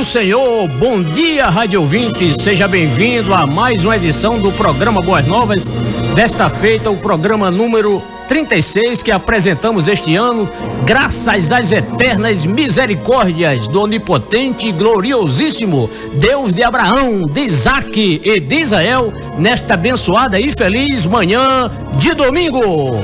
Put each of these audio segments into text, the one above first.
Senhor, bom dia, rádio ouvinte, seja bem-vindo a mais uma edição do programa Boas Novas, desta feita o programa número 36 que apresentamos este ano, graças às eternas misericórdias do onipotente e gloriosíssimo Deus de Abraão, de Isaque e de Israel, nesta abençoada e feliz manhã de domingo.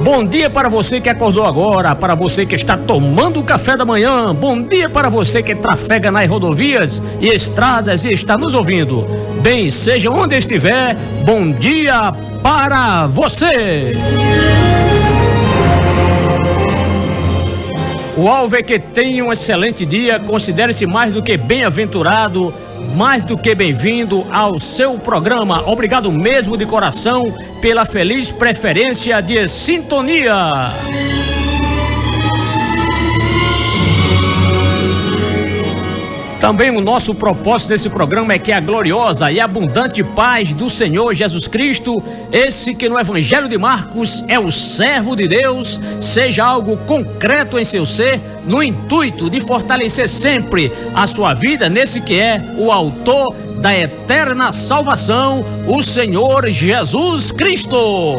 Bom dia para você que acordou agora, para você que está tomando o café da manhã, bom dia para você que trafega nas rodovias e estradas e está nos ouvindo. Bem, seja onde estiver, bom dia para você! O alvo é que tenha um excelente dia, considere-se mais do que bem-aventurado, mais do que bem-vindo ao seu programa. Obrigado mesmo de coração pela feliz preferência de sintonia. Também o nosso propósito desse programa é que a gloriosa e abundante paz do Senhor Jesus Cristo, esse que no Evangelho de Marcos é o servo de Deus, seja algo concreto em seu ser, no intuito de fortalecer sempre a sua vida nesse que é o autor da eterna salvação, o Senhor Jesus Cristo.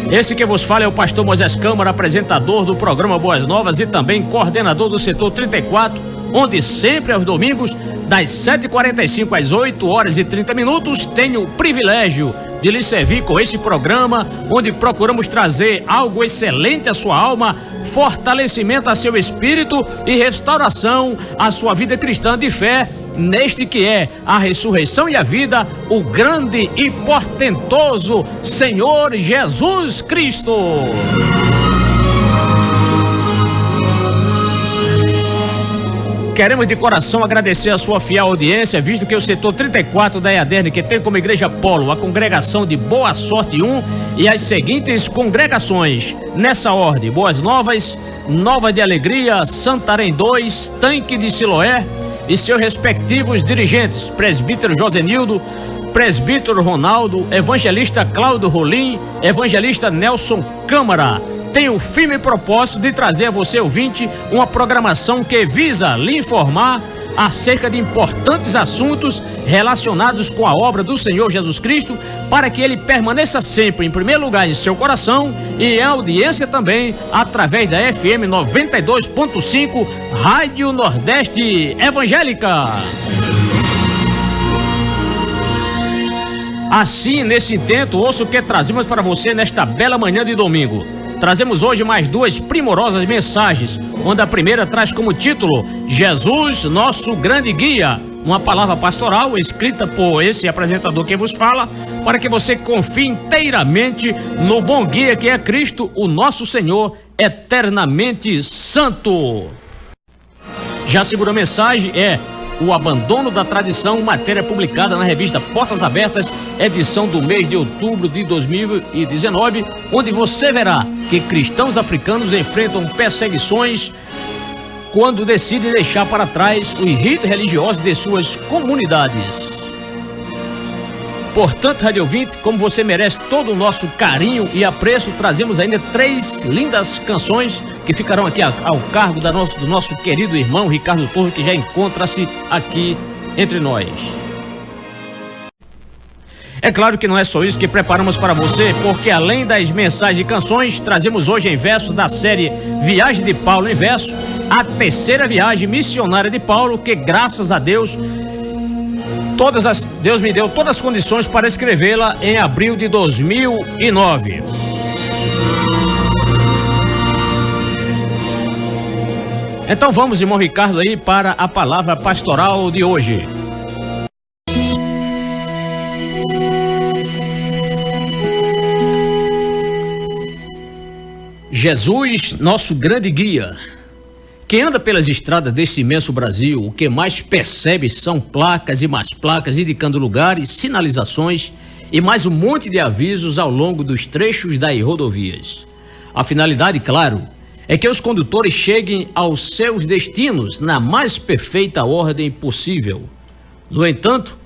Esse que vos fala é o pastor Moisés Câmara, apresentador do programa Boas Novas e também coordenador do setor 34, onde sempre aos domingos, das 7h45 às 8h30, tenho o privilégio de lhe servir com esse programa, onde procuramos trazer algo excelente à sua alma, fortalecimento a seu espírito e restauração à sua vida cristã de fé, neste que é a ressurreição e a vida, o grande e portentoso Senhor Jesus Cristo. Queremos de coração agradecer a sua fiel audiência, visto que o setor 34 da EADERN, que tem como igreja polo a congregação de Boa Sorte 1 e as seguintes congregações, nessa ordem: Boas Novas, Nova de Alegria, Santarém 2, Tanque de Siloé e seus respectivos dirigentes, presbítero Josenildo, presbítero Ronaldo, evangelista Cláudio Rolim, evangelista Nelson Câmara. Tem o firme propósito de trazer a você, ouvinte, uma programação que visa lhe informar acerca de importantes assuntos relacionados com a obra do Senhor Jesus Cristo, para que ele permaneça sempre em primeiro lugar em seu coração e em audiência também através da FM 92.5 Rádio Nordeste Evangélica. Assim, nesse intento, ouça o que trazemos para você nesta bela manhã de domingo. Trazemos hoje mais duas primorosas mensagens, onde a primeira traz como título Jesus, nosso grande guia, uma palavra pastoral escrita por esse apresentador que vos fala, para que você confie inteiramente no bom guia que é Cristo, o nosso Senhor, eternamente santo. Já a segunda mensagem é o abandono da tradição, matéria publicada na revista Portas Abertas, edição do mês de outubro de 2019, onde você verá que cristãos africanos enfrentam perseguições quando decidem deixar para trás os ritos religiosos de suas comunidades. Portanto, rádio ouvinte, como você merece todo o nosso carinho e apreço, trazemos ainda 3 lindas canções que ficarão aqui ao cargo do nosso querido irmão Ricardo Torre, que já encontra-se aqui entre nós. É claro que não é só isso que preparamos para você, porque além das mensagens e canções, trazemos hoje em verso da série Viagem de Paulo em Verso, a terceira viagem missionária de Paulo, que graças a Deus Deus me deu todas as condições para escrevê-la em abril de 2009. Então vamos, irmão Ricardo, aí para a palavra pastoral de hoje. Jesus, nosso grande guia. Quem anda pelas estradas desse imenso Brasil, o que mais percebe são placas e mais placas indicando lugares, sinalizações e mais um monte de avisos ao longo dos trechos das rodovias. A finalidade, claro, é que os condutores cheguem aos seus destinos na mais perfeita ordem possível. No entanto,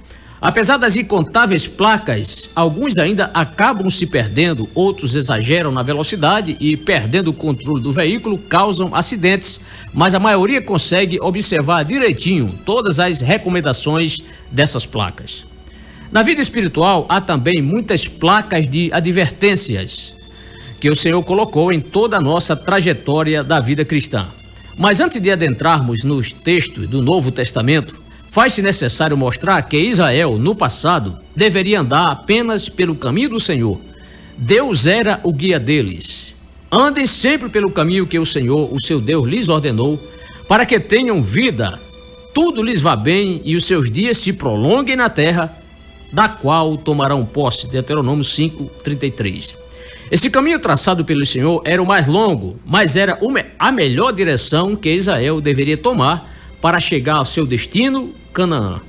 Apesar das incontáveis placas, alguns ainda acabam se perdendo, outros exageram na velocidade e, perdendo o controle do veículo, causam acidentes, mas a maioria consegue observar direitinho todas as recomendações dessas placas. Na vida espiritual, há também muitas placas de advertências que o Senhor colocou em toda a nossa trajetória da vida cristã. Mas antes de adentrarmos nos textos do Novo Testamento, faz-se necessário mostrar que Israel, no passado, deveria andar apenas pelo caminho do Senhor. Deus era o guia deles. Andem sempre pelo caminho que o Senhor, o seu Deus, lhes ordenou, para que tenham vida, tudo lhes vá bem e os seus dias se prolonguem na terra, da qual tomarão posse. Deuteronômio 5:33. Esse caminho traçado pelo Senhor era o mais longo, mas era a melhor direção que Israel deveria tomar para chegar ao seu destino, Canaã.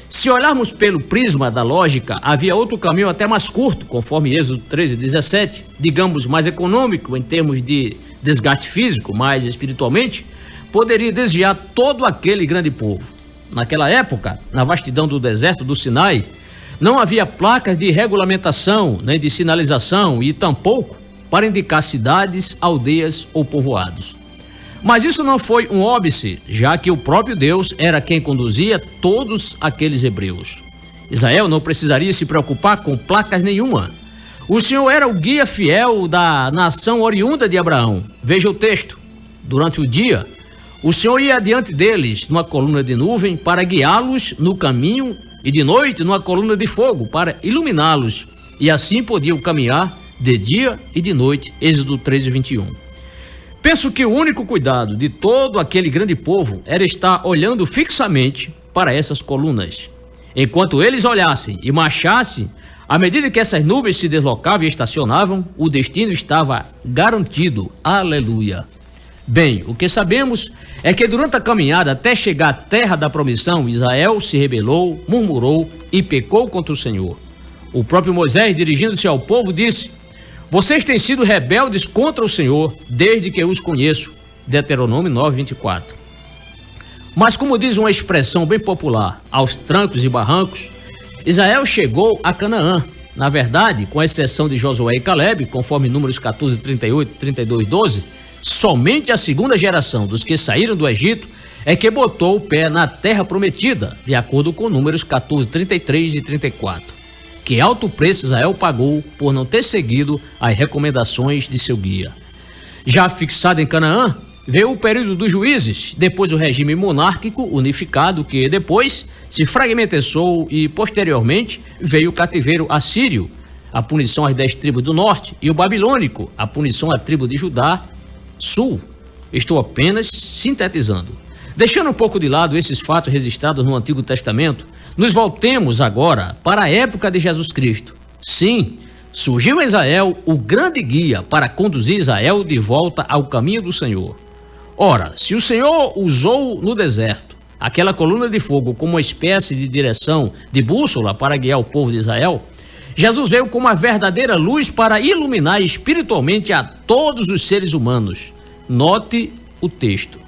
Se olharmos pelo prisma da lógica, havia outro caminho até mais curto, conforme Êxodo 13:17, digamos mais econômico em termos de desgaste físico, mas espiritualmente, poderia desviar todo aquele grande povo. Naquela época, na vastidão do deserto do Sinai, não havia placas de regulamentação, nem de sinalização e tampouco para indicar cidades, aldeias ou povoados. Mas isso não foi um óbice, já que o próprio Deus era quem conduzia todos aqueles hebreus. Israel não precisaria se preocupar com placas nenhuma. O Senhor era o guia fiel da nação oriunda de Abraão. Veja o texto. Durante o dia, o Senhor ia adiante deles numa coluna de nuvem para guiá-los no caminho e de noite numa coluna de fogo para iluminá-los. E assim podiam caminhar de dia e de noite. Êxodo 13:21. Penso que o único cuidado de todo aquele grande povo era estar olhando fixamente para essas colunas. Enquanto eles olhassem e marchassem, à medida que essas nuvens se deslocavam e estacionavam, o destino estava garantido. Aleluia! Bem, o que sabemos é que durante a caminhada até chegar à terra da promissão, Israel se rebelou, murmurou e pecou contra o Senhor. O próprio Moisés, dirigindo-se ao povo, disse: "Vocês têm sido rebeldes contra o Senhor desde que eu os conheço." Deuteronômio 9:24. Mas, como diz uma expressão bem popular, aos trancos e barrancos, Israel chegou a Canaã. Na verdade, com exceção de Josué e Calebe, conforme Números 14:38, 32:12, somente a segunda geração dos que saíram do Egito é que botou o pé na terra prometida, de acordo com Números 14:33 e 34. Que alto preço Israel pagou por não ter seguido as recomendações de seu guia. Já fixado em Canaã, veio o período dos juízes, depois o regime monárquico unificado, que depois se fragmentou, e posteriormente veio o cativeiro assírio, a punição às 10 tribos do norte, e o babilônico, a punição à tribo de Judá sul. Estou apenas sintetizando. Deixando um pouco de lado esses fatos registrados no Antigo Testamento, nos voltemos agora para a época de Jesus Cristo. Sim, surgiu em Israel o grande guia para conduzir Israel de volta ao caminho do Senhor. Ora, se o Senhor usou no deserto aquela coluna de fogo como uma espécie de direção, de bússola para guiar o povo de Israel, Jesus veio como a verdadeira luz para iluminar espiritualmente a todos os seres humanos. Note o texto.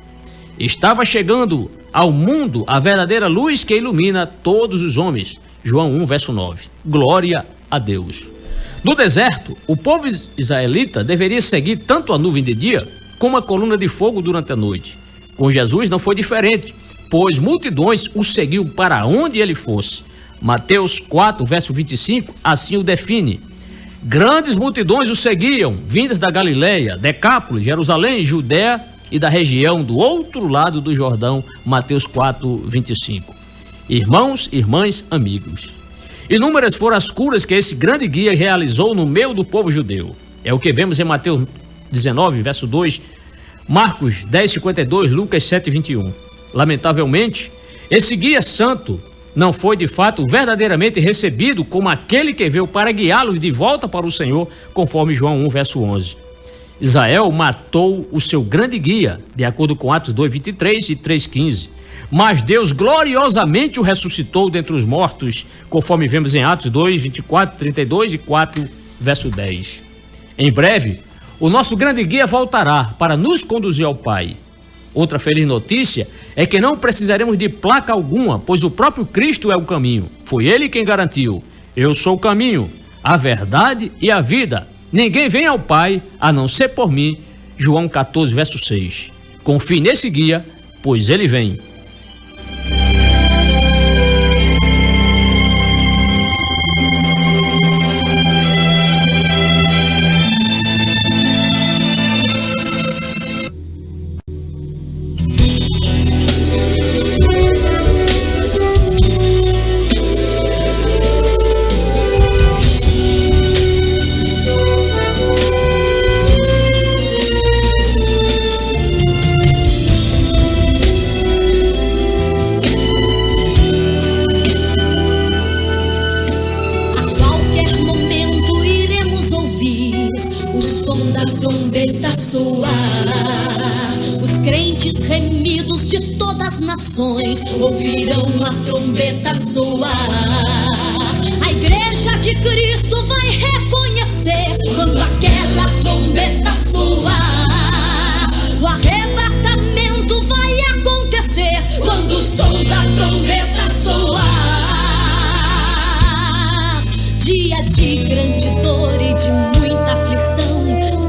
Estava chegando ao mundo a verdadeira luz que ilumina todos os homens. João 1, verso 9. Glória a Deus. No deserto, o povo israelita deveria seguir tanto a nuvem de dia como a coluna de fogo durante a noite. Com Jesus não foi diferente, pois multidões o seguiam para onde ele fosse. Mateus 4, verso 25, assim o define. Grandes multidões o seguiam, vindas da Galileia, Decápolis, Jerusalém, Judéia e da região do outro lado do Jordão. Mateus 4, 25. Irmãos, irmãs, amigos. Inúmeras foram as curas que esse grande guia realizou no meio do povo judeu. É o que vemos em Mateus 19, verso 2, Marcos 10, 52, Lucas 7, 21. Lamentavelmente, esse guia santo não foi de fato verdadeiramente recebido como aquele que veio para guiá-los de volta para o Senhor, conforme João 1, verso 11. Israel matou o seu grande guia, de acordo com Atos 2, 23 e 3, 15. Mas Deus gloriosamente o ressuscitou dentre os mortos, conforme vemos em Atos 2, 24, 32 e 4, verso 10. Em breve, o nosso grande guia voltará para nos conduzir ao Pai. Outra feliz notícia é que não precisaremos de placa alguma, pois o próprio Cristo é o caminho. Foi ele quem garantiu: eu sou o caminho, a verdade e a vida. Ninguém vem ao Pai a não ser por mim. João 14, verso 6. Confie nesse guia, pois ele vem. Trombeta soar, os crentes remidos de todas as nações ouvirão a trombeta soar. A igreja de Cristo vai reconhecer quando aquela trombeta soar. O arrebatamento vai acontecer quando o som da trombeta soar. Dia de grande dor e de muita aflição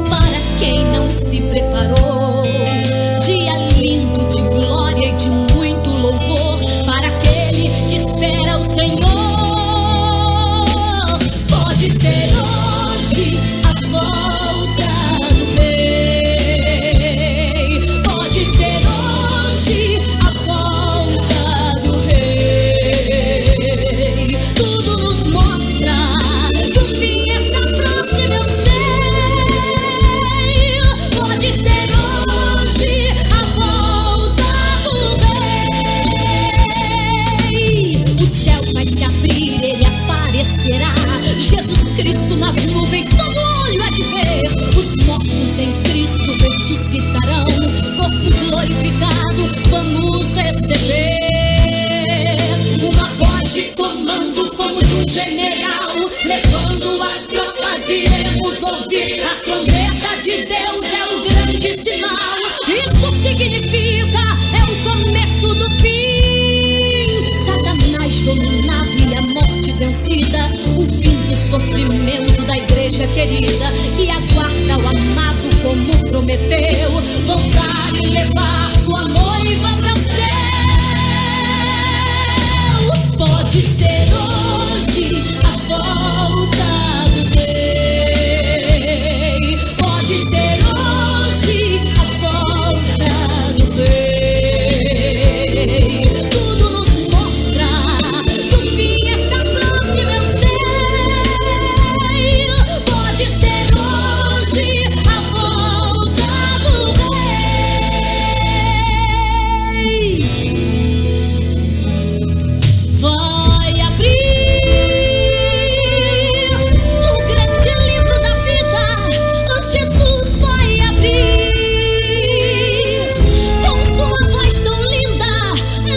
para quem não se preparou. Dia lindo de glória e de muito louvor para aquele que espera o Senhor. Pode ser hoje a volta do Rei. Pode ser hoje a volta do Rei. Tudo nos mostra que o fim está próximo, eu sei. Pode ser hoje a volta do Rei. O céu vai se abrir, ele aparecerá. Jesus Cristo nas nuvens, todo olho há de ver. Os mortos em Cristo ressuscitarão, corpo glorificado vamos receber. Uma voz de comando como de um general, levando as tropas iremos ouvir. A trombeta de Deus é o grande sinal. Isso significa, é o começo do fim. Satanás dominado e a morte vencida. O fim do sofrimento da igreja querida, que aguarda o amado como prometeu, voltar e levar sua noiva para o céu. Pode ser hoje a volta do Rei. Pode ser hoje a volta do Rei. Tudo nos mostra que o fim está próximo, eu sei. Pode ser hoje a volta do Rei. Vai abrir o grande livro da vida. Jesus vai abrir com sua voz tão linda.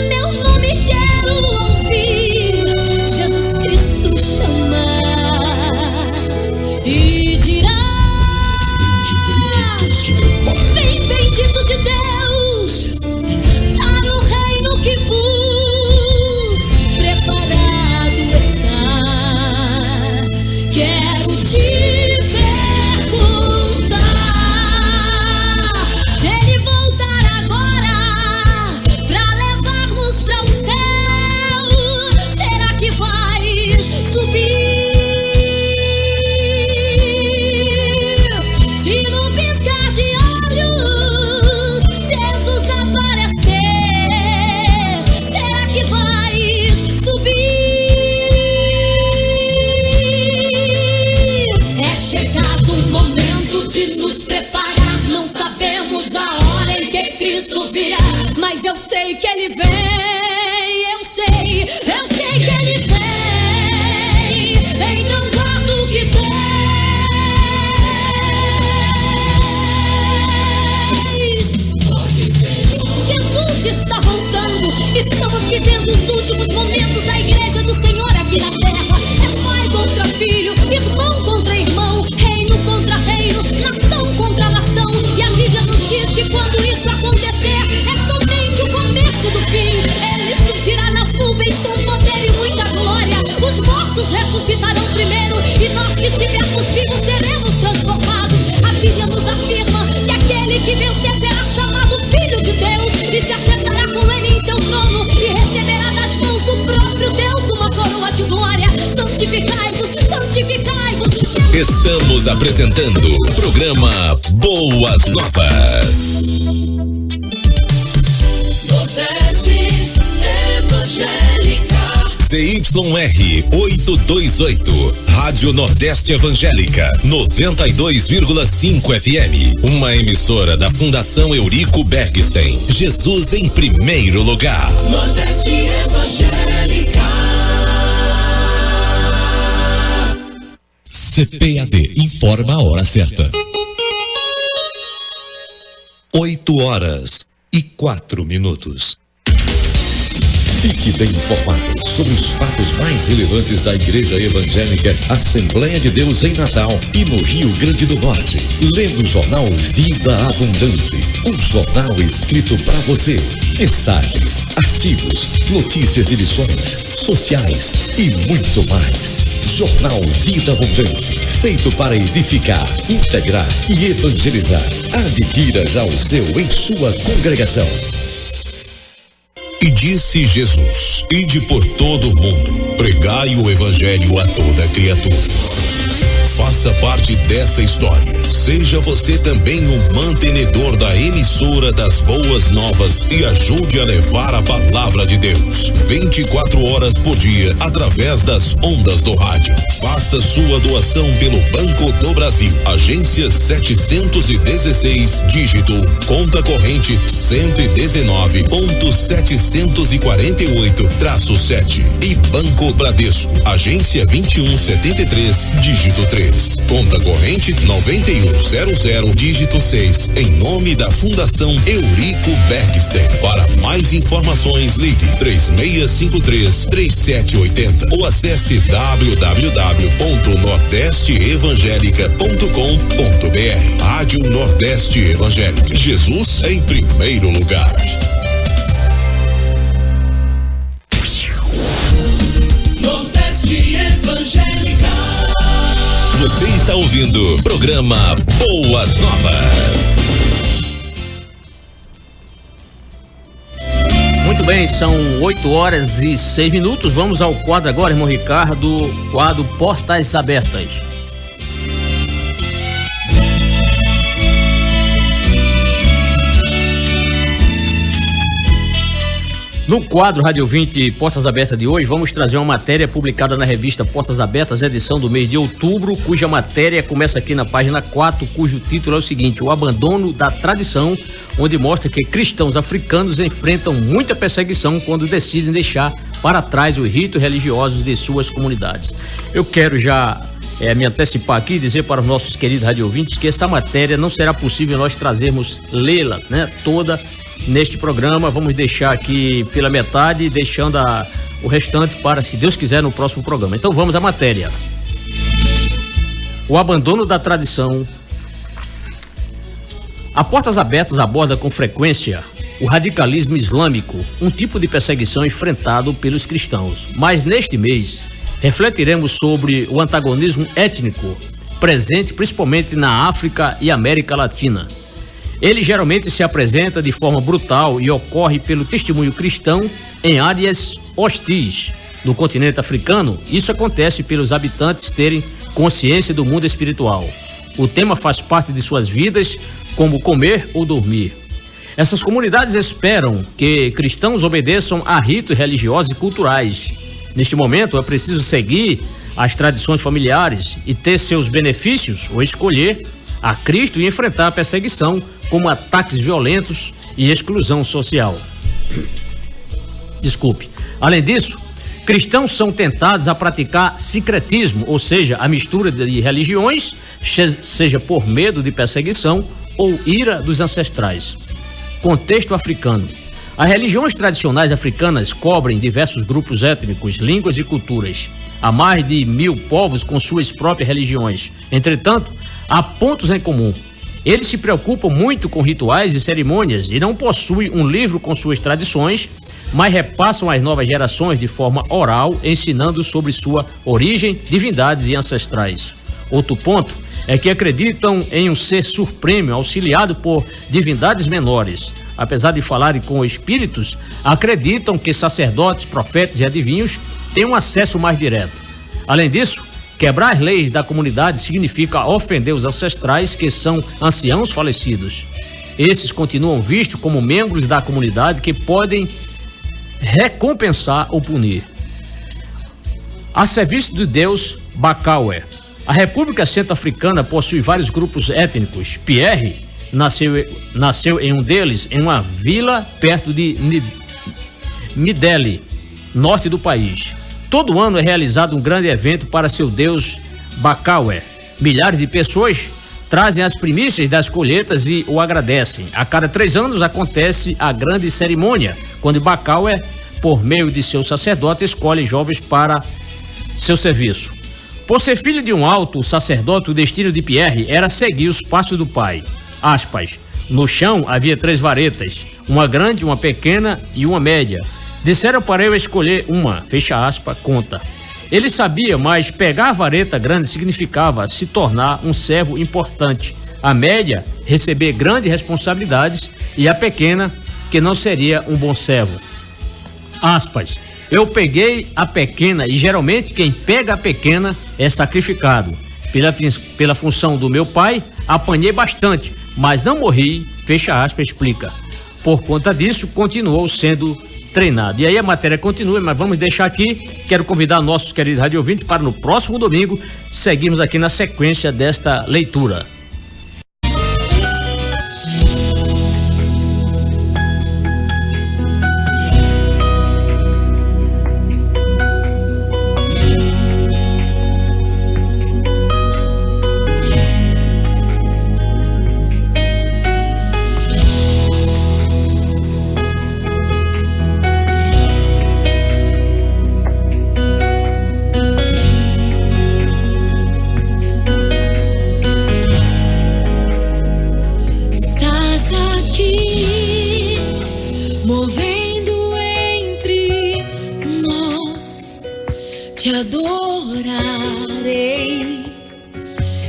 Meu nome quero ouvir. Jesus Cristo chamar e dirá: vem, bendito de Deus, para o reino que vos preparado está. Quero te perguntar, se ele voltar agora pra levar-nos para o céu, será que vais subir? Se no piscar de olhos Jesus aparecer, será que vais subir? É chegado o momento de nos preparar. Não sabemos a hora em que Cristo virá, mas eu sei que ele vem. Eu sei que ele vem. Então guarda o que tens. Jesus está voltando. Estamos vivendo os últimos momentos da igreja do Senhor aqui na terra. É pai contra filho, irmão contra irmão, reino contra reino, nação contra nação. E a Bíblia nos diz que quando isso acontecer, mortos ressuscitarão primeiro, e nós que estivermos vivos seremos transformados. A Bíblia nos afirma que aquele que vencer será chamado Filho de Deus, e se assentará com ele em seu trono, e receberá das mãos do próprio Deus uma coroa de glória. Santificai-vos, santificai-vos. Estamos apresentando o programa Boas Novas. Nordeste Evangélica. CYR 828, Rádio Nordeste Evangélica, 92,5 FM. Uma emissora da Fundação Eurico Bergstein. Jesus em primeiro lugar. Nordeste Evangélica. CPAD informa a hora certa. 8h04. Fique bem informado sobre os fatos mais relevantes da Igreja Evangélica Assembleia de Deus em Natal e no Rio Grande do Norte. Lendo o jornal Vida Abundante, um jornal escrito para você. Mensagens, artigos, notícias de lições sociais e muito mais. Jornal Vida Abundante, feito para edificar, integrar e evangelizar. Adquira já o seu em sua congregação. E disse Jesus: ide por todo o mundo, pregai o evangelho a toda criatura. Faça parte dessa história. Seja você também um mantenedor da emissora das Boas Novas e ajude a levar a palavra de Deus 24 horas por dia através das ondas do rádio. Faça sua doação pelo Banco do Brasil, agência 716, dígito, conta corrente 119.748-7 e Banco Bradesco, agência 2173, dígito 3. Conta corrente 9100, dígito 6, em nome da Fundação Eurico Bergstein. Para mais informações, ligue 3653-3780 ou acesse www.nordesteevangelica.com.br. Rádio Nordeste Evangélica. Jesus em primeiro lugar. Nordeste Evangélica. Você está ouvindo o programa Boas Novas. Muito bem, são 8h06. Vamos ao quadro agora, irmão Ricardo, quadro Portas Abertas. No quadro Rádio 20 Portas Abertas de hoje, vamos trazer uma matéria publicada na revista Portas Abertas, edição do mês de outubro, cuja matéria começa aqui na página 4, cujo título é o seguinte: o abandono da tradição, onde mostra que cristãos africanos enfrentam muita perseguição quando decidem deixar para trás os ritos religiosos de suas comunidades. Eu quero já me antecipar aqui e dizer para os nossos queridos radiovintes que essa matéria não será possível nós trazermos, lê-la, toda neste programa. Vamos deixar aqui pela metade, deixando o restante para, se Deus quiser, no próximo programa. Então vamos à matéria. O abandono da tradição. A Portas Abertas aborda com frequência o radicalismo islâmico, um tipo de perseguição enfrentado pelos cristãos. Mas neste mês refletiremos sobre o antagonismo étnico presente principalmente na África e América Latina. Ele geralmente se apresenta de forma brutal e ocorre pelo testemunho cristão em áreas hostis do continente africano. Isso acontece pelos habitantes terem consciência do mundo espiritual. O tema faz parte de suas vidas, como comer ou dormir. Essas comunidades esperam que cristãos obedeçam a ritos religiosos e culturais. Neste momento, é preciso seguir as tradições familiares e ter seus benefícios ou escolher a Cristo e enfrentar a perseguição, como ataques violentos e exclusão social. Além disso, cristãos são tentados a praticar sincretismo, ou seja, a mistura de religiões, seja por medo de perseguição ou ira dos ancestrais. Contexto africano. As religiões tradicionais africanas cobrem diversos grupos étnicos, línguas e culturas. Há mais de 1000 povos com suas próprias religiões. Entretanto, há pontos em comum. Eles se preocupam muito com rituais e cerimônias e não possuem um livro com suas tradições, mas repassam às novas gerações de forma oral, ensinando sobre sua origem, divindades e ancestrais. Outro ponto é que acreditam em um ser supremo auxiliado por divindades menores. Apesar de falarem com espíritos, acreditam que sacerdotes, profetas e adivinhos têm um acesso mais direto. Além disso, quebrar as leis da comunidade significa ofender os ancestrais, que são anciãos falecidos. Esses continuam vistos como membros da comunidade que podem recompensar ou punir. A serviço de Deus Bakawe. A República Centro-Africana possui vários grupos étnicos. Pierre nasceu em um deles, em uma vila perto de Mideli, norte do país. Todo ano é realizado um grande evento para seu deus Bakawe. Milhares de pessoas trazem as primícias das colheitas e o agradecem. A cada 3 anos acontece a grande cerimônia, quando Bakawe, por meio de seu sacerdote, escolhe jovens para seu serviço. Por ser filho de um alto sacerdote, o destino de Pierre era seguir os passos do pai. Aspas. No chão havia 3 varetas, uma grande, uma pequena e uma média. Disseram para eu escolher uma, fecha aspas, conta. Ele sabia, mas pegar a vareta grande significava se tornar um servo importante. A média, receber grandes responsabilidades, e a pequena, que não seria um bom servo. Aspas. Eu peguei a pequena e geralmente quem pega a pequena é sacrificado. Pela função do meu pai, apanhei bastante, mas não morri, fecha aspas, explica. Por conta disso, continuou sendo treinado. E aí a matéria continua, mas vamos deixar aqui. Quero convidar nossos queridos rádio ouvintes para no próximo domingo seguirmos aqui na sequência desta leitura. Movendo entre nós, te adorarei,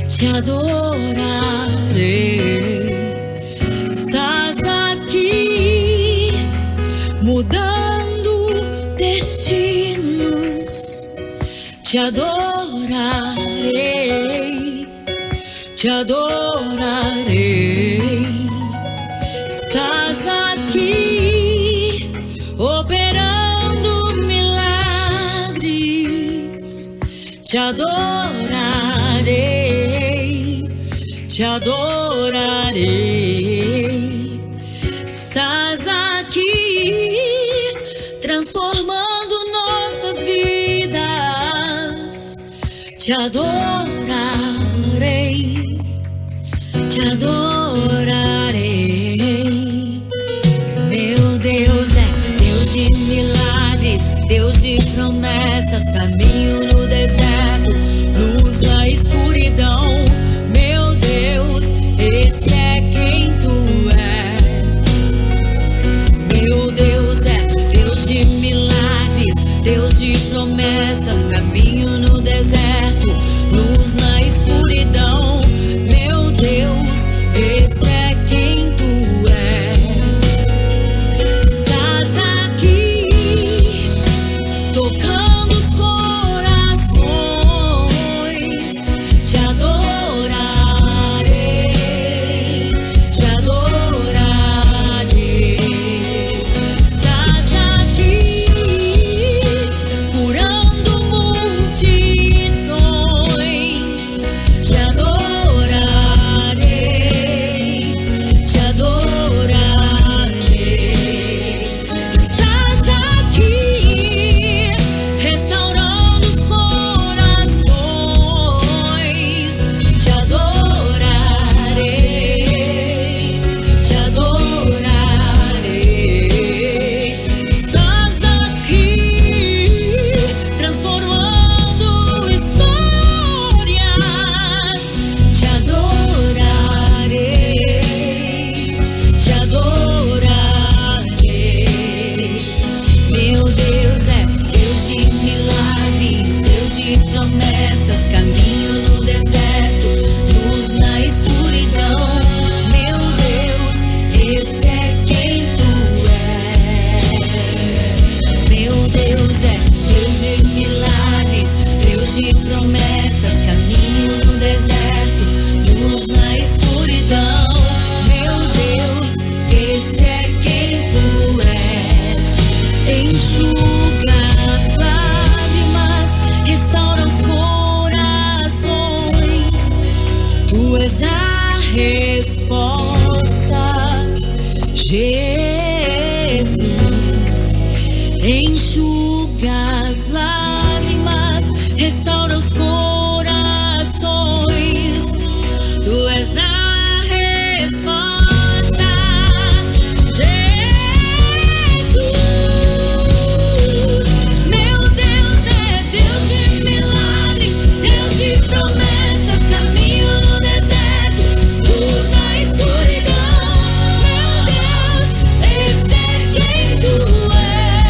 te adorarei. Estás aqui, mudando destinos, te adorarei, te adorarei. Estás aqui, operando milagres, te adorarei, te adorarei. Estás aqui, transformando nossas vidas, te adorarei, te adorarei. Meu Deus é Deus de milagres, Deus de promessas, caminho no deserto, luz na escuridão. Meu Deus, esse é quem tu és. Meu Deus é Deus de milagres, Deus de promessas, caminho no deserto, luz na escuridão. Meu Deus, esse é quem tu és. Estás aqui, tocando os corações, de promessas, caminho no deserto, luz na escuridão. Meu Deus, esse é quem tu és. Meu Deus é Deus de milagres, Deus de promessas, caminho no deserto, luz na escuridão. Meu Deus, esse é quem tu és. Enxuga as lágrimas, restaura os corações. Tu és a resposta, Jesus. Enxuga as lágrimas, restaura os corações. Tu és a resposta, Jesus. Meu Deus é Deus de milagres, Deus de promessas, caminho no deserto, luz na escuridão. Meu Deus, esse é quem tu és.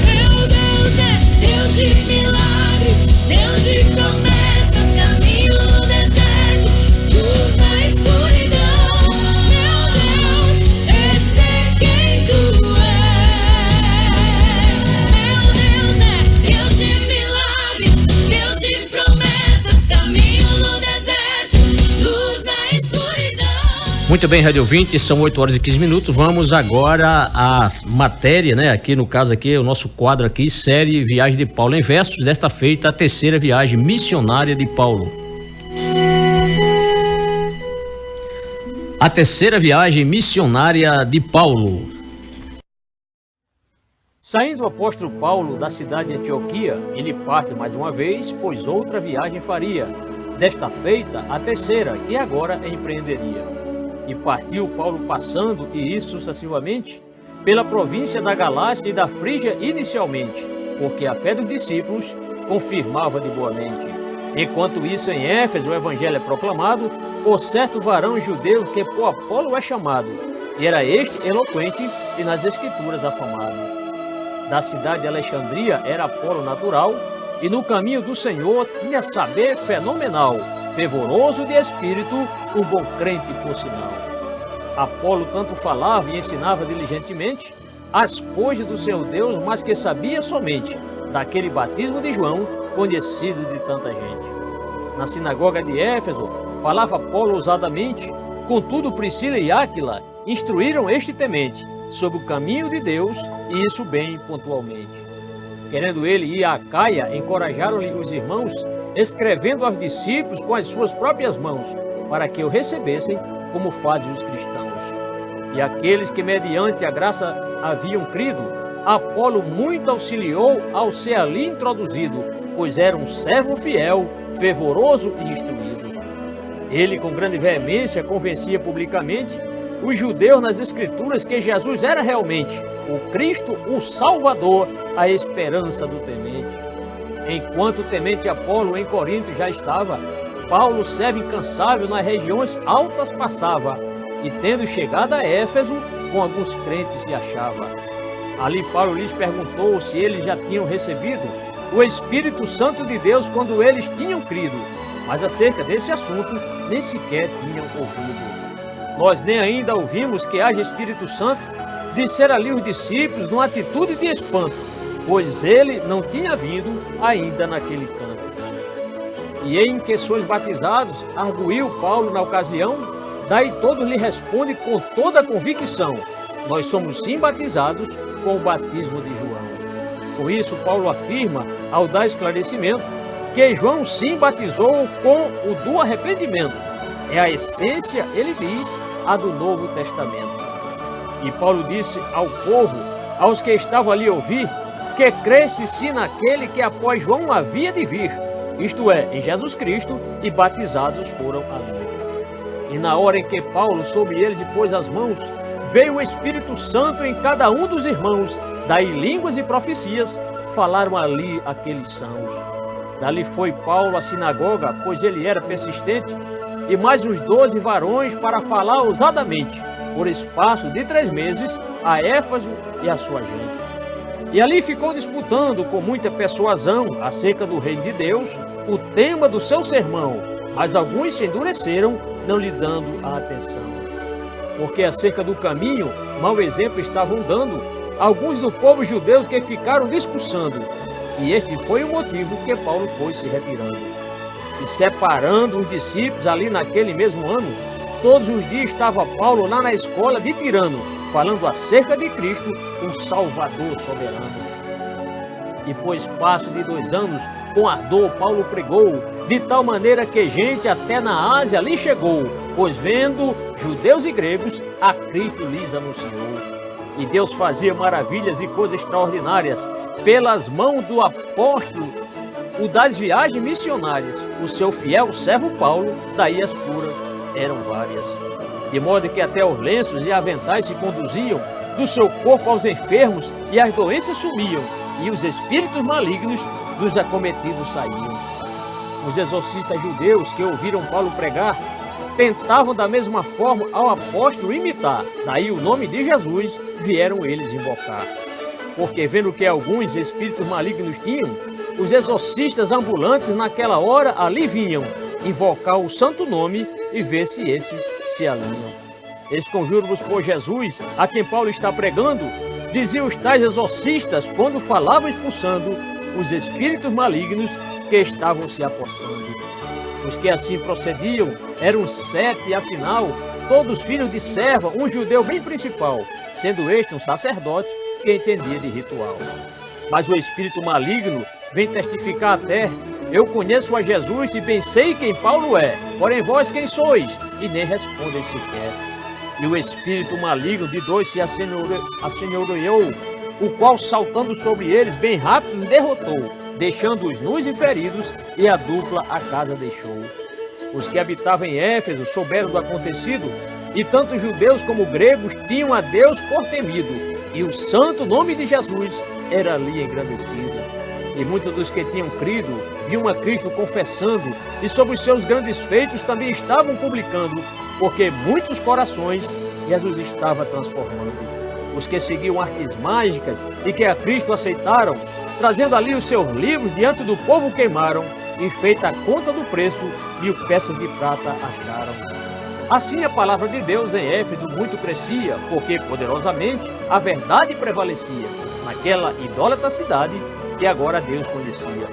Meu Deus é Deus de milagres, Deus de promessas, caminho no deserto, luz na escuridão. Meu Deus, esse é quem tu és. Meu Deus é Deus de milagres, Deus de promessas, caminho no deserto, luz na escuridão. Muito bem, rádio ouvinte, são 8 horas e 15 minutos. Vamos agora à matéria, né? Aqui no caso aqui, o nosso quadro aqui, série Viagem de Paulo em Versos, desta feita a terceira viagem missionária de Paulo. A terceira viagem missionária de Paulo. Saindo o apóstolo Paulo da cidade de Antioquia, ele parte mais uma vez, pois outra viagem faria. Desta feita, a terceira, que agora empreenderia. E partiu Paulo passando, e isso sucessivamente, pela província da Galácia e da Frígia inicialmente, porque a fé dos discípulos confirmava de boa mente. Enquanto isso, em Éfeso, o evangelho é proclamado por certo varão judeu que por Apolo é chamado, e era este eloquente e nas escrituras afamado. Da cidade de Alexandria era Apolo natural, e no caminho do Senhor tinha saber fenomenal, fervoroso de espírito, um bom crente por sinal. Apolo tanto falava e ensinava diligentemente as coisas do seu Deus, mas que sabia somente daquele batismo de João, conhecido de tanta gente. Na sinagoga de Éfeso, falava Apolo ousadamente, contudo Priscila e Áquila instruíram este temente sobre o caminho de Deus, e isso bem pontualmente. Querendo ele ir a Acaia, encorajaram-lhe os irmãos, escrevendo aos discípulos com as suas próprias mãos, para que o recebessem como fazem os cristãos. E aqueles que mediante a graça haviam crido, Apolo muito auxiliou ao ser ali introduzido, pois era um servo fiel, fervoroso e instruído. Ele com grande veemência convencia publicamente os judeus nas escrituras que Jesus era realmente o Cristo, o Salvador, a esperança do temente. Enquanto o temente Apolo em Corinto já estava, Paulo, servo incansável, nas regiões altas passava, e tendo chegado a Éfeso, com alguns crentes se achava. Ali Paulo lhes perguntou se eles já tinham recebido o Espírito Santo de Deus quando eles tinham crido, mas acerca desse assunto nem sequer tinham ouvido. Nós nem ainda ouvimos que haja Espírito Santo, disseram ali os discípulos numa atitude de espanto, pois ele não tinha vindo ainda naquele canto. E em que sois batizados, arguiu Paulo na ocasião, daí todos lhe respondem com toda a convicção, nós somos sim batizados com o batismo de João. Por isso Paulo afirma, ao dar esclarecimento, que João sim batizou com o do arrependimento. É a essência, ele diz, a do Novo Testamento. E Paulo disse ao povo, aos que estavam ali a ouvir, que cresce sim naquele que após João havia de vir, isto é, em Jesus Cristo, e batizados foram ali. E na hora em que Paulo sobre eles pôs as mãos, veio o Espírito Santo em cada um dos irmãos, daí línguas e profecias falaram ali aqueles sãos. Dali foi Paulo à sinagoga, pois ele era persistente, e mais uns 12 varões para falar ousadamente, por espaço de 3 meses, a Éfeso e a sua gente. E ali ficou disputando com muita persuasão acerca do reino de Deus o tema do seu sermão, mas alguns se endureceram, não lhe dando a atenção. Porque acerca do caminho, mau exemplo estavam dando alguns do povo judeus que ficaram discursando, e este foi o motivo que Paulo foi se retirando. E separando os discípulos ali naquele mesmo ano, todos os dias estava Paulo lá na escola de Tirano, falando acerca de Cristo, um Salvador soberano. E por espaço de 2 anos, com ardor, Paulo pregou, de tal maneira que gente até na Ásia ali chegou, pois vendo judeus e gregos, a Cristo lhes anunciou. E Deus fazia maravilhas e coisas extraordinárias pelas mãos do apóstolo, o das viagens missionárias. O seu fiel servo Paulo, daí as curas eram várias. De modo que até os lenços e aventais se conduziam do seu corpo aos enfermos e as doenças sumiam, e os espíritos malignos dos acometidos saíam. Os exorcistas judeus que ouviram Paulo pregar tentavam da mesma forma ao apóstolo imitar. Daí o nome de Jesus vieram eles invocar. Porque vendo que alguns espíritos malignos tinham, os exorcistas ambulantes naquela hora ali vinham invocar o santo nome e ver se esses se alinham. Esconjuro-vos por Jesus, a quem Paulo está pregando, diziam os tais exorcistas quando falavam expulsando os espíritos malignos que estavam se apossando. Os que assim procediam eram 7, e afinal, todos filhos de serva, um judeu bem principal, sendo este um sacerdote que entendia de ritual. Mas o espírito maligno vem testificar até: eu conheço a Jesus e bem sei quem Paulo é, porém vós quem sois? E nem respondem sequer. E o espírito maligno de 2 se assenhoreou, o qual saltando sobre eles bem rápido os derrotou, deixando-os nus e feridos, e a dupla a casa deixou. Os que habitavam em Éfeso souberam do acontecido, e tanto judeus como gregos tinham a Deus por temido, e o santo nome de Jesus era ali engrandecido. E muitos dos que tinham crido viam a Cristo confessando, e sobre os seus grandes feitos também estavam publicando, porque muitos corações Jesus estava transformando. Os que seguiam artes mágicas e que a Cristo aceitaram, trazendo ali os seus livros diante do povo queimaram, e feita a conta do preço, 1000 peças de prata acharam. Assim a palavra de Deus em Éfeso muito crescia, porque poderosamente a verdade prevalecia naquela idólatra cidade que agora Deus conhecia.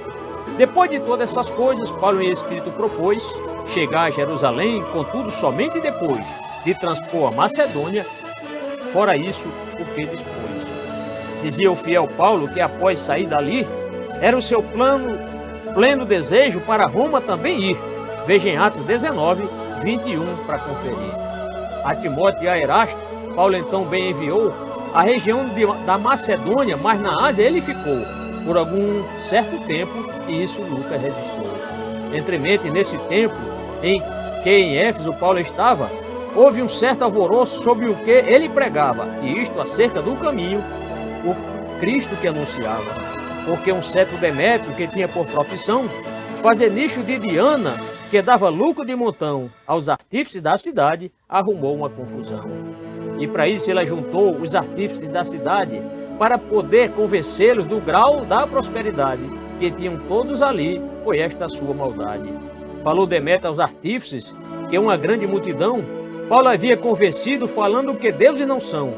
Depois de todas essas coisas, Paulo em espírito propôs chegar a Jerusalém, contudo somente depois de transpor a Macedônia, fora isso o que dispôs. Dizia o fiel Paulo que após sair dali, era o seu pleno desejo para Roma também ir. Veja em Atos 19, 21 para conferir. A Timóteo e a Erasto, Paulo então bem enviou a região da Macedônia, mas na Ásia ele ficou por algum certo tempo, e isso Lucas registrou. Entremente, nesse tempo em que em Éfeso Paulo estava, houve um certo alvoroço sobre o que ele pregava, e isto acerca do caminho, o Cristo que anunciava. Porque um certo Demétrio, que tinha por profissão fazer nicho de Diana, que dava lucro de montão aos artífices da cidade, arrumou uma confusão. E para isso ele ajuntou os artífices da cidade, para poder convencê-los do grau da prosperidade, que tinham todos ali, foi esta a sua maldade. Falou Demétrio aos artífices, que uma grande multidão, Paulo havia convencido, falando que deuses não são,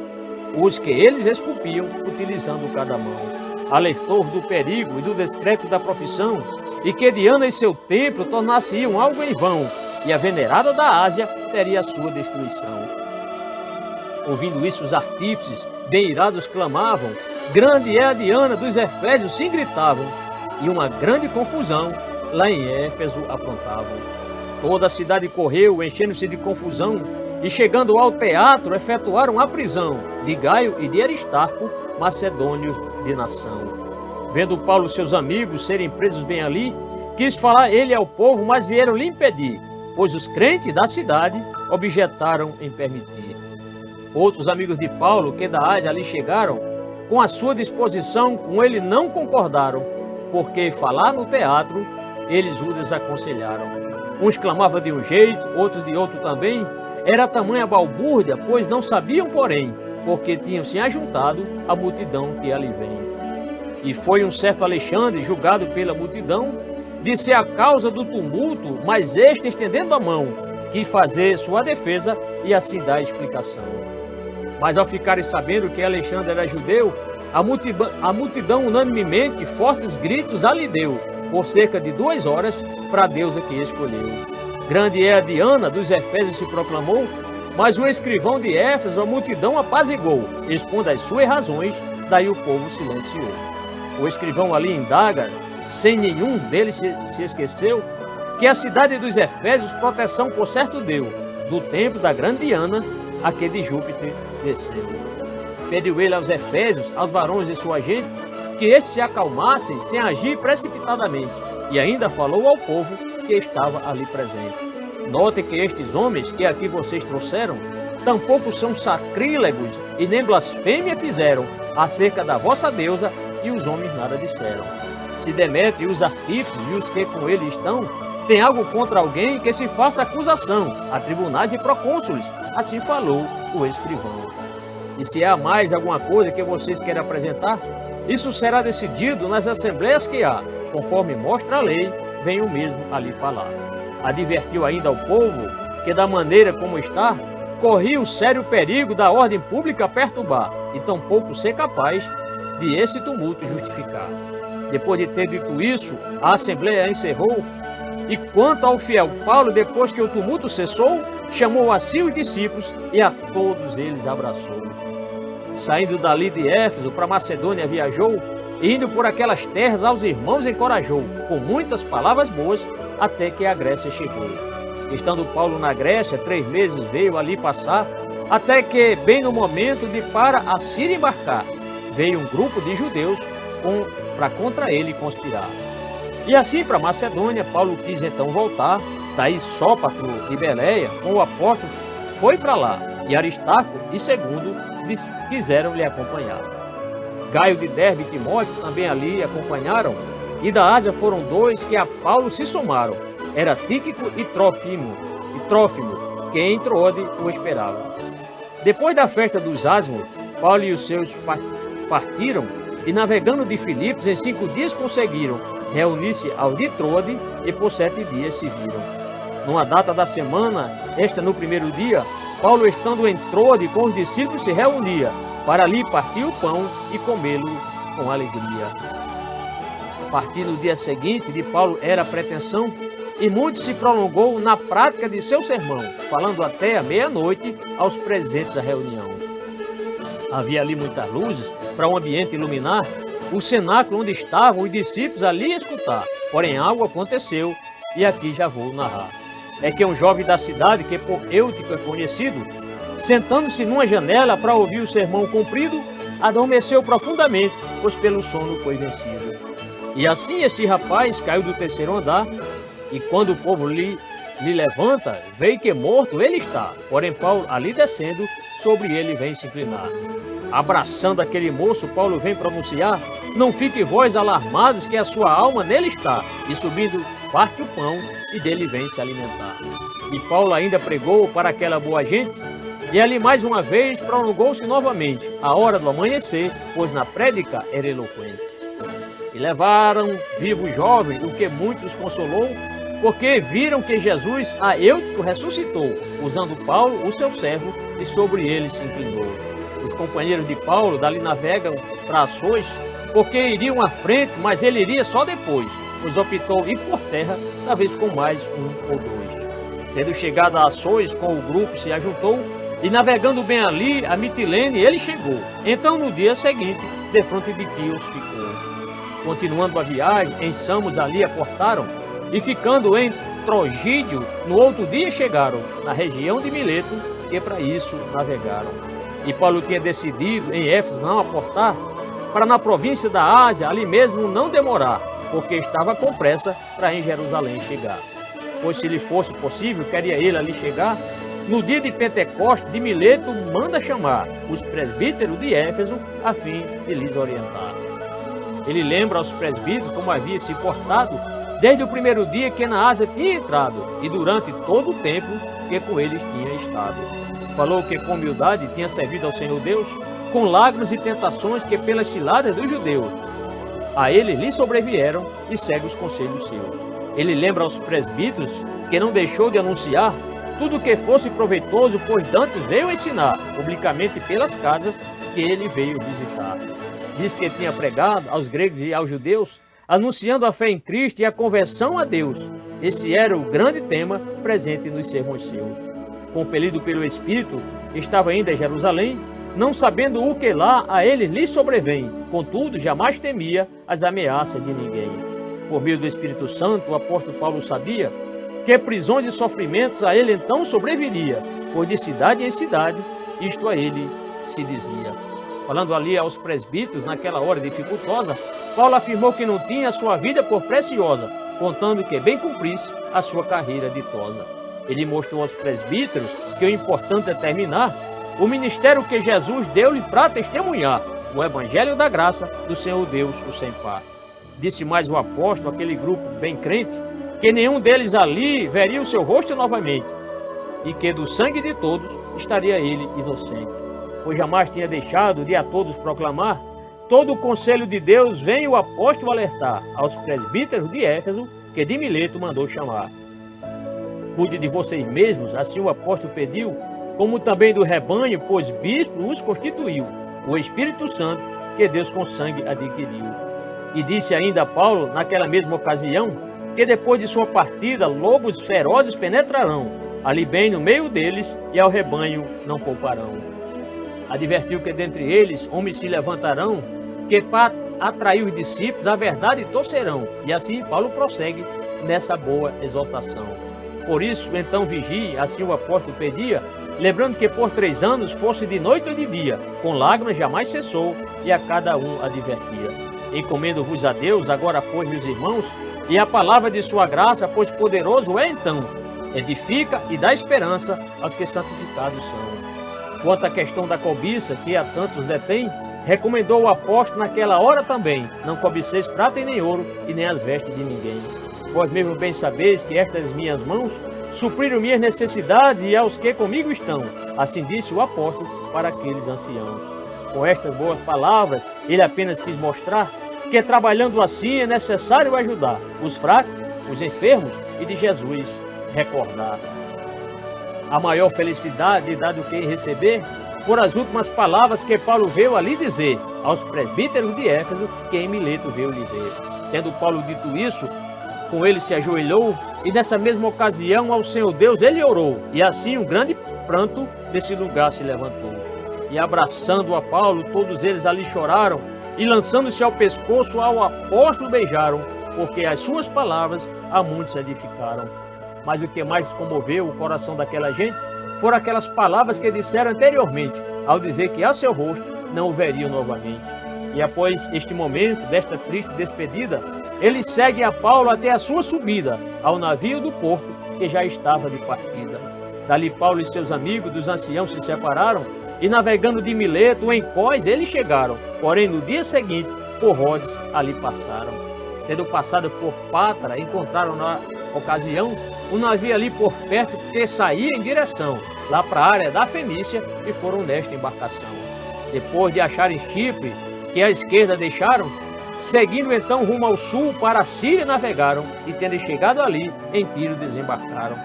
os que eles esculpiam, utilizando cada mão. Alertou do perigo e do descrédito da profissão, e que Diana e seu templo tornar-se-iam algo em vão, e a venerada da Ásia teria a sua destruição. Ouvindo isso, os artífices, bem irados, clamavam: grande é a Diana dos Efésios, se gritavam, e uma grande confusão lá em Éfeso aprontavam. Toda a cidade correu, enchendo-se de confusão, e chegando ao teatro, efetuaram a prisão de Gaio e de Aristarco, macedônios de nação. Vendo Paulo e seus amigos serem presos bem ali, quis falar ele ao povo, mas vieram lhe impedir, pois os crentes da cidade objetaram em permitir. Outros amigos de Paulo, que da Ásia ali chegaram, com a sua disposição com ele não concordaram, porque falar no teatro eles o desaconselharam. Uns clamavam de um jeito, outros de outro também. Era tamanha balbúrdia, pois não sabiam, porém, porque tinham se ajuntado a multidão que ali vem. E foi um certo Alexandre, julgado pela multidão, de ser a causa do tumulto, mas este, estendendo a mão, quis fazer sua defesa e assim dar explicação. Mas ao ficarem sabendo que Alexandre era judeu, a multidão unanimemente fortes gritos ali deu, por cerca de 2 horas, para a deusa que escolheu. Grande é a Diana dos Efésios, se proclamou, mas o escrivão de Éfeso a multidão apaziguou, expondo as suas razões, daí o povo silenciou. O escrivão ali indaga, sem nenhum deles se esqueceu, que a cidade dos Efésios proteção por certo deu, do templo da grande Diana, a que de Júpiter desceu. Pediu ele aos Efésios, aos varões de sua gente, que estes se acalmassem sem agir precipitadamente, e ainda falou ao povo que estava ali presente. Notem que estes homens que aqui vocês trouxeram, tampouco são sacrílegos e nem blasfêmia fizeram acerca da vossa deusa, e os homens nada disseram. Se Demétrio e os artífices e os que com ele estão, tem algo contra alguém, que se faça acusação a tribunais e procônsules, assim falou o escrivão. E se há mais alguma coisa que vocês querem apresentar, isso será decidido nas assembleias que há, conforme mostra a lei, vem o mesmo ali falar. Advertiu ainda ao povo que da maneira como está, corria o sério perigo da ordem pública perturbar, e tampouco ser capaz de esse tumulto justificar. Depois de ter dito isso, a assembleia encerrou, e quanto ao fiel Paulo, depois que o tumulto cessou, chamou a si os discípulos e a todos eles abraçou. Saindo dali de Éfeso para Macedônia viajou, e indo por aquelas terras aos irmãos encorajou, com muitas palavras boas, até que a Grécia chegou. Estando Paulo na Grécia, 3 meses veio ali passar, até que, bem no momento de para a Síria embarcar, veio um grupo de judeus para contra ele conspirar. E assim para Macedônia, Paulo quis então voltar, daí Sópatro de Bereia, com o apóstolo, foi para lá, e Aristarco e Segundo quiseram lhe acompanhar. Gaio de Derbe e Timóteo também ali acompanharam, e da Ásia foram 2 que a Paulo se somaram, era Tíquico e Trófimo, que em Troade o esperavam. Depois da festa dos Ázimos, Paulo e os seus partiram, e navegando de Filipos, em 5 dias conseguiram reunir-se ao de Troade, e por 7 dias se viram. Numa data da semana, esta no primeiro dia, Paulo, estando em Troade com os discípulos, se reunia, para ali partir o pão e comê-lo com alegria. Partir no dia seguinte, de Paulo era a pretensão, e muito se prolongou na prática de seu sermão, falando até a meia-noite aos presentes da reunião. Havia ali muitas luzes para o ambiente iluminar, o cenáculo onde estavam os discípulos ali escutar. Porém algo aconteceu, e aqui já vou narrar. É que um jovem da cidade, que por Eutico é conhecido, sentando-se numa janela para ouvir o sermão cumprido, adormeceu profundamente, pois pelo sono foi vencido. E assim este rapaz caiu do 3º andar, e quando o povo lhe levanta, vê que morto ele está. Porém Paulo, ali descendo, sobre ele vem se inclinar. Abraçando aquele moço, Paulo vem pronunciar: não fique vós alarmados, que a sua alma nele está. E subindo, parte o pão, e dele vem se alimentar. E Paulo ainda pregou para aquela boa gente, e ali mais uma vez prolongou-se novamente a hora do amanhecer, pois na prédica era eloquente. E levaram vivo o jovem, o que muitos consolou, porque viram que Jesus a Eutico ressuscitou, usando Paulo, o seu servo, e sobre ele se inclinou. Os companheiros de Paulo dali navegam para Açores, porque iriam à frente, mas ele iria só depois, pois optou ir por terra, talvez com mais 1 ou 2. Tendo chegado a Açores, com o grupo se ajuntou, e navegando bem ali, a Mitilene, ele chegou. Então no dia seguinte, defronte de Quíos ficou. Continuando a viagem, em Samos ali aportaram, e ficando em Trogídio, no outro dia chegaram, na região de Mileto, que para isso navegaram. E Paulo tinha decidido em Éfeso não aportar, para na província da Ásia, ali mesmo não demorar, porque estava com pressa para em Jerusalém chegar. Pois se lhe fosse possível, queria ele ali chegar, no dia de Pentecostes de Mileto manda chamar os presbíteros de Éfeso, a fim de lhes orientar. Ele lembra aos presbíteros como havia se portado, desde o primeiro dia que na Ásia tinha entrado, e durante todo o tempo que com eles tinha estado. Falou que com humildade tinha servido ao Senhor Deus, com lágrimas e tentações que pelas ciladas dos judeus, a ele lhe sobrevieram e segue os conselhos seus. Ele lembra aos presbíteros que não deixou de anunciar tudo o que fosse proveitoso, pois dantes veio ensinar publicamente pelas casas que ele veio visitar. Diz que tinha pregado aos gregos e aos judeus, anunciando a fé em Cristo e a conversão a Deus. Esse era o grande tema presente nos sermões seus. Compelido pelo Espírito, estava ainda em Jerusalém, não sabendo o que lá a ele lhe sobrevém. Contudo, jamais temia as ameaças de ninguém. Por meio do Espírito Santo, o apóstolo Paulo sabia que prisões e sofrimentos a ele então sobreviria, pois de cidade em cidade, isto a ele se dizia. Falando ali aos presbíteros, naquela hora dificultosa, Paulo afirmou que não tinha a sua vida por preciosa, contando que bem cumprisse a sua carreira ditosa. Ele mostrou aos presbíteros que o importante é terminar o ministério que Jesus deu-lhe para testemunhar o Evangelho da graça do Senhor Deus, o sem par. Disse mais o apóstolo àquele grupo bem crente, que nenhum deles ali veria o seu rosto novamente, e que do sangue de todos estaria ele inocente, pois jamais tinha deixado de a todos proclamar todo o conselho de Deus. Vem o apóstolo alertar aos presbíteros de Éfeso, que de Mileto mandou chamar. Cuide de vocês mesmos, assim o apóstolo pediu, como também do rebanho, pois bispo os constituiu, o Espírito Santo que Deus com sangue adquiriu. E disse ainda a Paulo, naquela mesma ocasião, que depois de sua partida, lobos ferozes penetrarão, ali bem no meio deles, e ao rebanho não pouparão. Advertiu que dentre eles homens se levantarão, que para atrair os discípulos a verdade torcerão. E assim Paulo prossegue nessa boa exortação. Por isso, então vigie, assim o apóstolo pedia, lembrando que por 3 anos, fosse de noite ou de dia, com lágrimas jamais cessou, e a cada um advertia. Encomendo-vos a Deus, agora pois, meus irmãos, e a palavra de sua graça, pois poderoso é então, edifica e dá esperança aos que santificados são. Quanto à questão da cobiça, que a tantos detém, recomendou o apóstolo naquela hora também, não cobiceis prata e nem ouro, e nem as vestes de ninguém. Vós mesmo bem sabeis que estas minhas mãos supriram minhas necessidades e aos que comigo estão. Assim disse o apóstolo para aqueles anciãos. Com estas boas palavras, ele apenas quis mostrar que trabalhando assim é necessário ajudar os fracos, os enfermos e de Jesus recordar. A maior felicidade dado que receber foram as últimas palavras que Paulo veio ali dizer aos presbíteros de Éfeso, que em Mileto veio lhe ver. Tendo Paulo dito isso, com ele se ajoelhou e nessa mesma ocasião ao Senhor Deus ele orou, e assim um grande pranto desse lugar se levantou. E abraçando a Paulo, todos eles ali choraram e lançando-se ao pescoço ao apóstolo beijaram, porque as suas palavras a muitos edificaram. Mas o que mais comoveu o coração daquela gente foram aquelas palavras que disseram anteriormente, ao dizer que a seu rosto não o veriam novamente. E após este momento, desta triste despedida, eles seguem a Paulo até a sua subida ao navio do porto, que já estava de partida. Dali Paulo e seus amigos dos anciãos se separaram, e navegando de Mileto em Cós eles chegaram, porém no dia seguinte por Rhodes ali passaram. Tendo passado por Pátara, encontraram na ocasião um navio ali por perto que saía em direção lá para a área da Fenícia, e foram nesta embarcação. Depois de acharem Chipre, que à esquerda deixaram, seguindo então rumo ao sul para a Síria navegaram, e tendo chegado ali, em Tiro desembarcaram.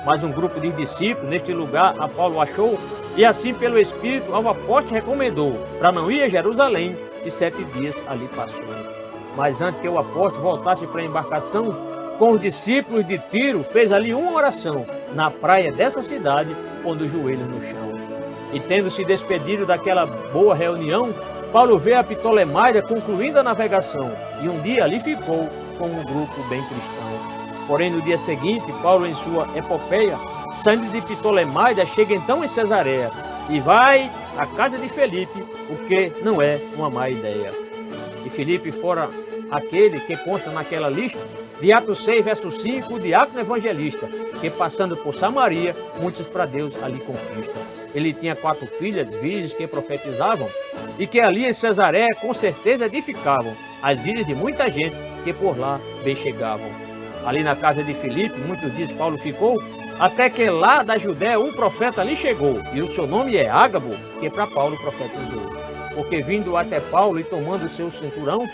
Mas um grupo de discípulos neste lugar a Paulo achou, e assim pelo Espírito ao apóstolo recomendou, para não ir a Jerusalém, e 7 dias ali passou. Mas antes que o apóstolo voltasse para a embarcação, com os discípulos de Tiro, fez ali uma oração, na praia dessa cidade, pondo os joelhos no chão. E tendo se despedido daquela boa reunião, Paulo veio a Ptolemaida, concluindo a navegação, e um dia ali ficou com um grupo bem cristão. Porém, no dia seguinte, Paulo, em sua epopeia, saindo de Ptolemaida, chega então em Cesareia, e vai à casa de Felipe, o que não é uma má ideia. E Felipe fora aquele que consta naquela lista, de Atos 6, verso 5, o diácono evangelista, que passando por Samaria, muitos para Deus ali conquista. Ele tinha 4 filhas virgens que profetizavam, e que ali em Cesareia com certeza edificavam as vidas de muita gente que por lá bem chegavam. Ali na casa de Filipe, muitos dias Paulo ficou, até que lá da Judéia um profeta ali chegou, e o seu nome é Ágabo, que para Paulo profetizou. Porque vindo até Paulo e tomando seu cinturão,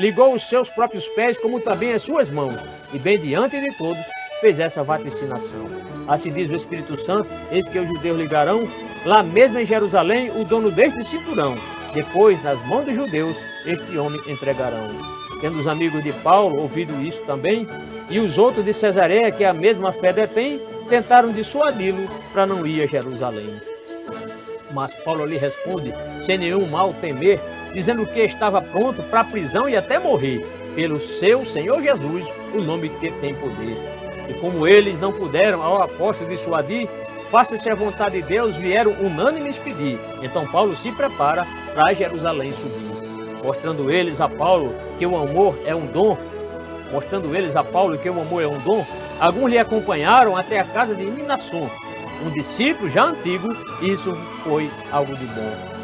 ligou os seus próprios pés, como também as suas mãos, e bem diante de todos fez essa vaticinação. Assim diz o Espírito Santo: eis que os judeus ligarão, lá mesmo em Jerusalém, o dono deste cinturão. Depois, nas mãos dos judeus, este homem entregarão. Tendo os amigos de Paulo ouvido isso também, e os outros de Cesareia, que a mesma fé detém, tentaram dissuadi-lo para não ir a Jerusalém. Mas Paulo lhe responde, sem nenhum mal temer, dizendo que estava pronto para a prisão e até morrer, pelo seu Senhor Jesus, o nome que tem poder. E como eles não puderam ao apóstolo dissuadir, faça-se a vontade de Deus, vieram unânimes pedir. Então Paulo se prepara para Jerusalém subir. Mostrando eles a Paulo que o amor é um dom, alguns lhe acompanharam até a casa de Minasson, um discípulo já antigo, e isso foi algo de bom.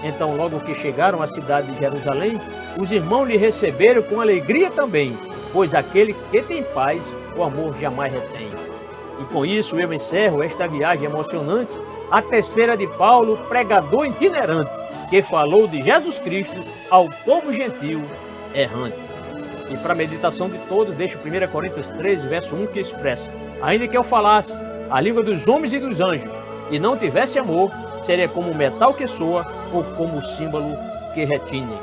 Então, logo que chegaram à cidade de Jerusalém, os irmãos lhe receberam com alegria também, pois aquele que tem paz, o amor jamais retém. E com isso eu encerro esta viagem emocionante, a terceira de Paulo, pregador itinerante, que falou de Jesus Cristo ao povo gentil errante. E para a meditação de todos, deixo 1 Coríntios 13, verso 1, que expressa: ainda que eu falasse a língua dos homens e dos anjos, e não tivesse amor, seria como o metal que soa ou como o símbolo que retine.